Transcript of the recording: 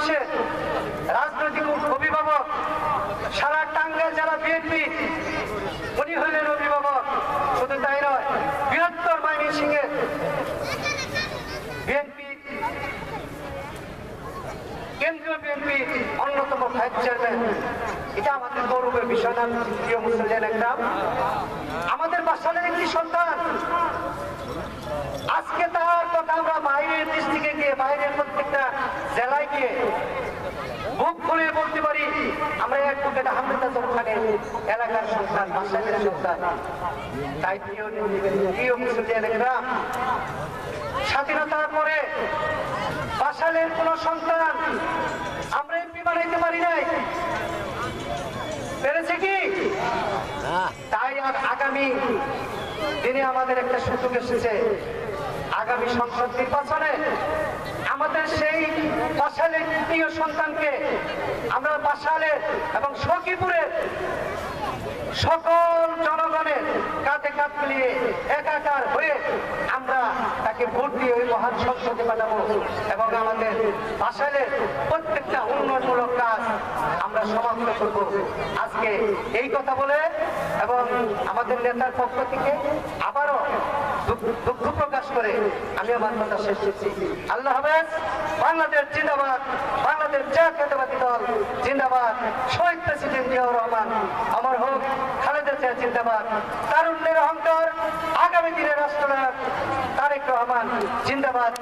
মানুষের রাজনৈতিক অভিভাবক, সারা টাঙ্গাইল জেলা বিএনপি উনি হলেন অভিভাবক। শুধু তাই নয়, বৃহত্তর ময়মনসিংহের বিএনপি কেন্দ্রীয় বিএনপি অন্যতম ভাইস চেয়ারম্যান। এটা আমাদের গৌরবের বিষয় না প্রিয় মুসলিম একরাম। আমাদের বাসালের একটি সন্তান, আজকে তার কথা আমরা বাইরের ডিস্ট্রিক্টে গিয়ে, বাইরের প্রত্যেকটা জেলায় গিয়ে বুক খুলে বলতে পারি আমরা অ্যাডভোকেট আহমেদ আজম খানের এলাকার সন্তান, বাসালের সন্তান। তাই প্রিয় মুসলিম একরাম, স্বাধীনতার পরে বাসালের কোন সন্তান আমরা এমপি বানাইতে পারি নাই, পেরেছে কি? তাই আগামী দিনে আমাদের একটা সুযোগ এসেছে। আগামী সংসদ নির্বাচনে আমাদের সেই বাসালের প্রিয় সন্তানকে আমরা বাসালের এবং সখীপুরের সকল জনগণের কাঁধে কাঁধ মিলিয়ে একাকার হয়ে আমরা তাকে ভোট দিয়ে ওই মহান সংসদে পাঠাবো এবং আমাদের বাসালের প্রত্যেকটা উন্নয়নমূলক কাজ আমরা সমাপ্ত করব। আজকে এই কথা বলে এবং আমাদের নেতার পক্ষ থেকে আবারও দুঃখ প্রকাশ করে আমি আমার কথা শেষ করছি। আল্লাহ হাফেজ। বাংলাদেশ জিন্দাবাদ, বাংলাদেশ জাতীয়তাবাদী দল জিন্দাবাদ, শহীদ প্রেসিডেন্ট জিয়াউর রহমান অমর হোক, খালেদা জিয়া জিন্দাবাদ, তারুণ্যের অহংকার, আগামী দিনের রাষ্ট্রনায়ক তারেক রহমান জিন্দাবাদ।